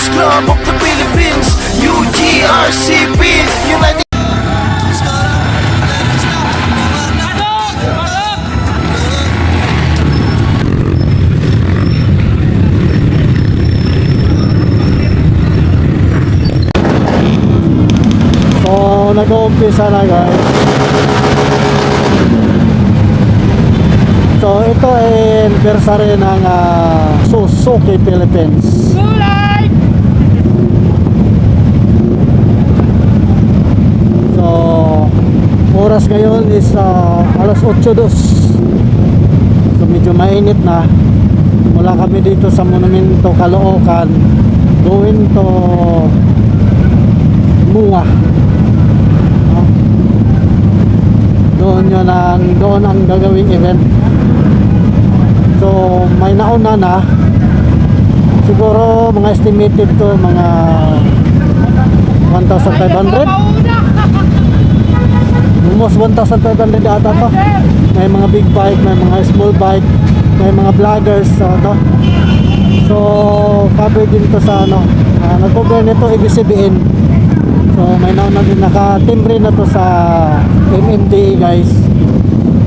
Lions Club of the Philippines, UGRCP, United. So, nag-uumpisa na guys. So, ito ay anniversary ng Suzuki Philippines. So, oras ngayon is alas 8:02. So, medyo mainit na. Mula kami dito sa Monumento, Caloocan, going to Mua. Doon ang gagawing event. So may nauna na, siguro mga estimated to mga 1,500, almost 1,500 ata to. May mga big bike, may mga small bike, may mga vloggers so covered din to sa nag-cover nito ABCBN. So may nauna din, naka-timbre na to sa MMDA guys.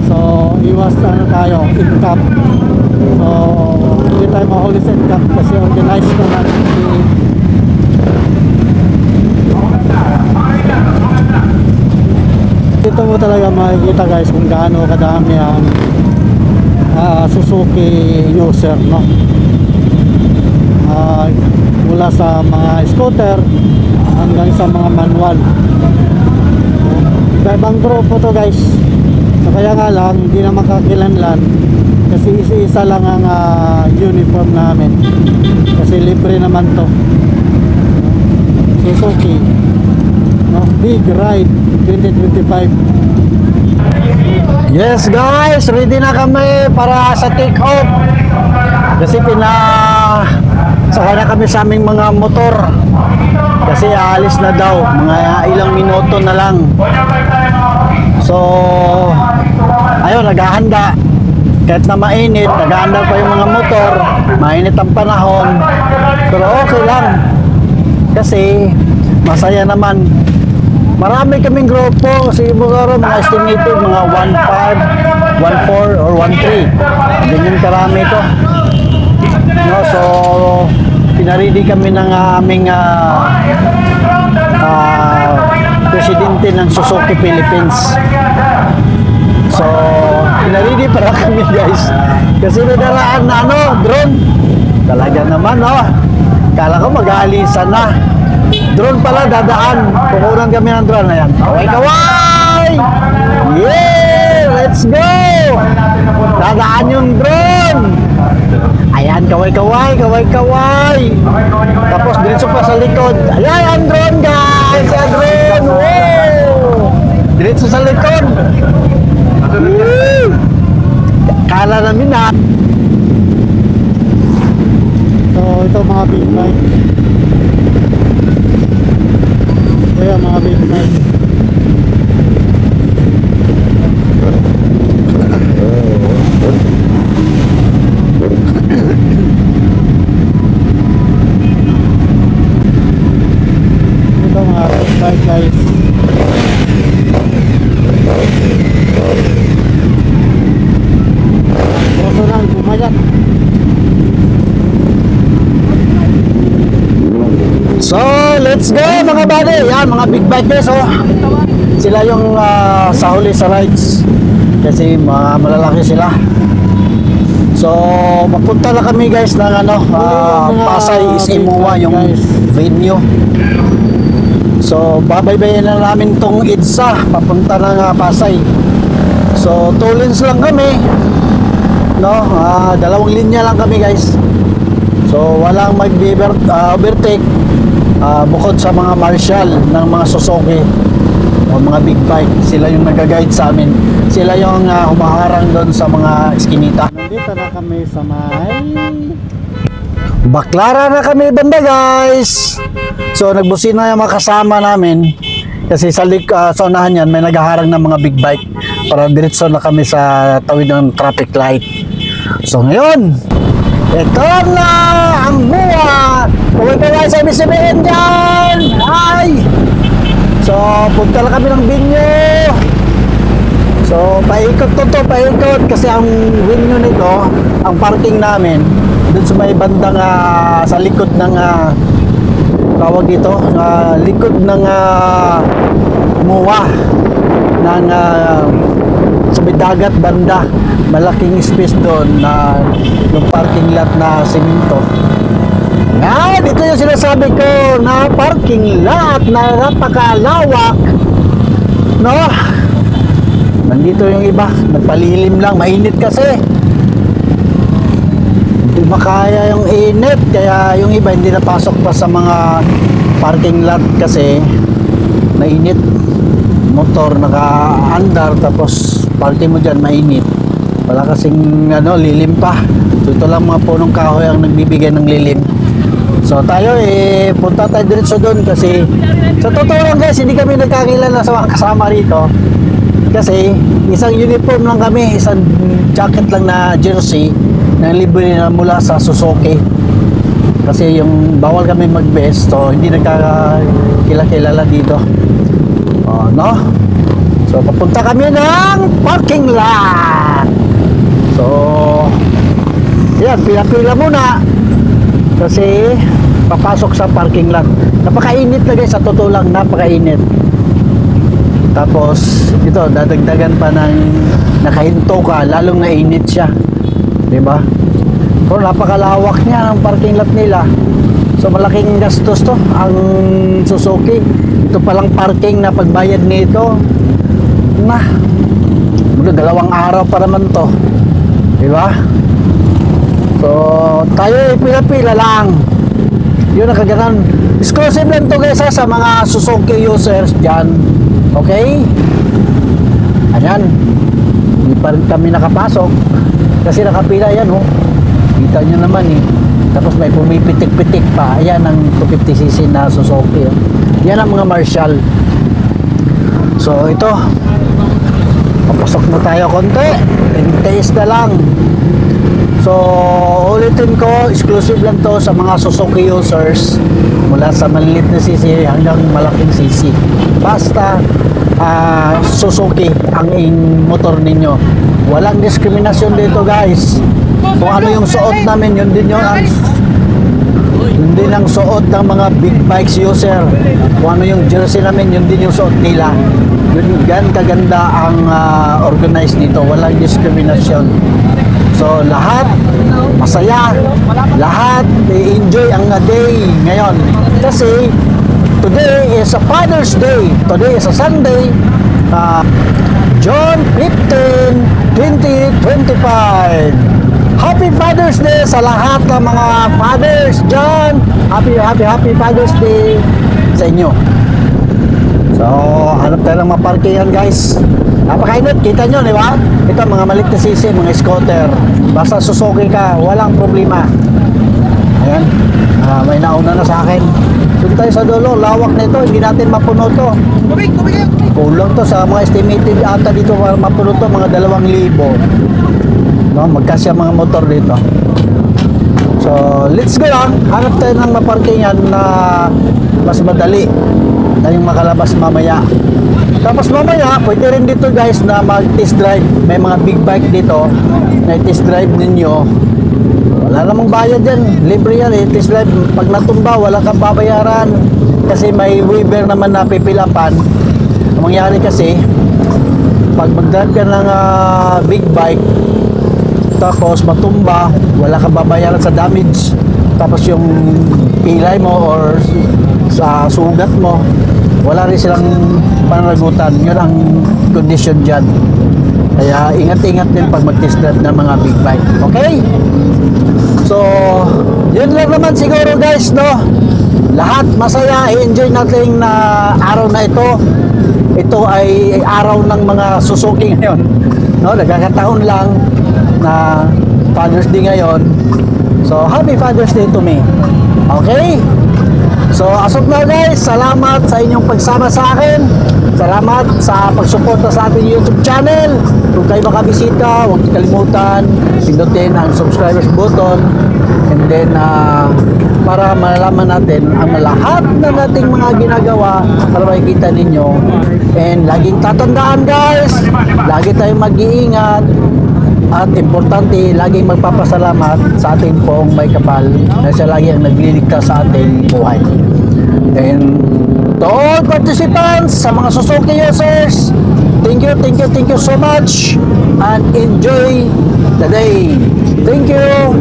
So iwas tayo in-cap. So hindi tayo mahuli sa in-cap kasi organized na natin dito mo talaga makikita guys kung gaano kadami ang Suzuki user, no? Mula sa mga scooter hanggang sa mga manual. Ibang grupo to guys. So kaya nga lang hindi na makakilanlan kasi isa-isa lang ang uniform namin kasi libre naman to. Suzuki, no? Big Ride 2025. Yes guys, ready na kami para sa take off kasi sakay na kami sa aming mga motor kasi aalis na daw, mga ilang minuto na lang. So ayun, naghahanda kahit na mainit, naghahanda pa yung mga motor, mainit ang panahon, pero okay lang kasi masaya naman. Marami kaming grupo, siguro mga estimated mga 1.5, 1.4 or 1.3, ganyan karami ito, no? So pinaredy kami ng aming presidente ng Suzuki Philippines. So pinaredy para kami guys kasi nadaraan na drone. Talaga naman, kala ko mag-aalisan na. Drone pala dadaan. Pukunan kami ng drone. Ayan, kaway-kaway! Yeah! Let's go! Dadaan yung drone! Ayan, kaway-kaway, kaway-kaway! Tapos diretso pa sa likod. Ayan, ang drone guys! Ang drone! Wow! Diretso sa likod. Woo! Kala namin na. So, ito mga big bike. Kaya mga big bike. Ito mga big bike guys. Boso lang, bumayat. So, let's go mga buddy. Yan, mga big bikers, sila yung sa huli sa rides kasi malalaki sila. So, mapunta na kami guys ng Pasay Isimuwa yung venue. So, babaybayin na namin tong EDSA papunta ng Pasay. So, 2 lanes lang kami, no? 2 linya lang kami guys. So, walang mag-overtake bukod sa mga marshal ng mga Suzuki o mga big bike. Sila yung nag-guide sa amin. Sila yung humaharang doon sa mga eskinita. Nandito na kami sa Baclaran na kami banda guys. So nagbusina yung mga kasama namin kasi sa unahan yan may naghaharang ng mga big bike para diretso na kami sa tawid ng traffic light. So ngayon, ito na ang MUA. Kaway-kaway sa sabihin dyan? Ay! So, punta lang kami ng Binyo. So, paikot paikot. Kasi ang Binyo nito, ang parking namin, dun sa may bandang sa likod ng tawag dito, likod ng MUA ng sa may dagat banda. Malaking space doon na yung parking lot na simento. Yan, ito yung sinasabi ko na parking lot na napakalawak. No? Nandito yung iba, nagpalilim lang, mainit kasi. Hindi makaya yung init, kaya yung iba hindi napasok pa sa mga parking lot kasi mainit. Motor naka-andar, tapos parking mo dyan mainit. Wala kasing lilim pa. So, ito lang mga punong kahoy ang nagbibigay ng lilim. So tayo punta tayo diretso doon kasi sa totoo lang guys, hindi kami nagkakilala sa mga kasama rito. Kasi isang uniform lang kami, isang jacket lang na jersey na libre na mula sa Suzuki. Kasi yung bawal kami mag-vest, so hindi nagkakilala dito. No? So papunta kami ng parking lot. So yan, pila-pila muna kasi papasok sa parking lot. Napakainit na guys, sa totoo lang, napakainit. Tapos ito, dadagdagan pa ng nakahinto ka, lalong nainit siya, di ba? Pero napakalawak niya ang parking lot nila. So malaking gastos to ang Suzuki. Ito palang parking na pagbayad nito na 2 araw pa naman to, di ba? So tayo pila-pila lang. Yun ang kaganan. Exclusive lang to guys sa mga Suzuki users dyan. Okay? Ayan. Hindi pa rin kami nakapasok kasi nakapila yan Kita nyo naman Tapos may pumipitik-pitik pa. Ayan ang 250cc na Suzuki Yan ang mga Marshall. So ito, papasok na tayo konti. Taste na lang. So ulitin ko, exclusive lang to sa mga Suzuki users, mula sa maliit na cc hanggang malaking cc. Basta Suzuki ang motor ninyo. Walang diskriminasyon dito guys. Kung ano yung suot namin, yun din ang suot ng mga big bikes user. Kung ano yung jersey namin, yun din yung suot nila. Gan kaganda ang organized dito. Walang diskriminasyon. So lahat masaya, lahat enjoy ang day ngayon. Kasi today is a Father's Day. Today is a Sunday, June 15, 2025. Happy Father's Day sa lahat ng mga fathers dyan. Happy Father's Day sa inyo. So, hanap tayo ng maparkingan guys. Napakainit, kita nyo, di ba? Ito, mga maliit na sisi, mga scooter. Basta Suzuki ka, walang problema. Ayan, may nauna na sa akin. Doon tayo sa dulo, lawak nito, hindi natin mapuno to. Kulang to sa mga estimated ata dito para mapuno to, mga 2,000. No, magkasya mga motor dito. So, let's go lang. Hanap tayo ng maparkingan na mas madali na yung makalabas mamaya. Tapos mamaya, pwede rin dito guys na mag-test drive. May mga big bike dito na test drive ninyo. Wala namang bayad dyan. Libre yan test drive. Pag natumba, wala kang babayaran. Kasi may waiver naman na pipilapan. Ang mangyari kasi, pag mag-drive ka ng big bike, tapos matumba, wala kang babayaran sa damage. Tapos yung pilay mo or sa sugat mo, wala rin silang pananagutan. Yun ang condition dyan. Kaya ingat-ingat din pag mag-test drive ng mga big bike. Okay? So, yun lang naman siguro guys, no? Lahat masaya, i-enjoy natin na araw na ito. Ito ay araw ng mga Suzuki ngayon. No? Nagkakataon lang na Father's Day ngayon. So, happy Father's Day to me. Okay? So, as of now guys, salamat sa inyong pagsama sa akin. Salamat sa pagsuporta sa ating YouTube channel. Kung kayo makabisita, huwag kalimutan pindutin ang subscribers button and then para malaman natin ang lahat na nating mga ginagawa para makikita ninyo. And laging tatandaan guys, lagi tayong mag-iingat at importante, laging magpapasalamat sa ating pong may kapal na siya lagi ang nagliligtas sa ating buhay. And to all participants, sa mga Suzuki users, thank you so much and enjoy the day. Thank you.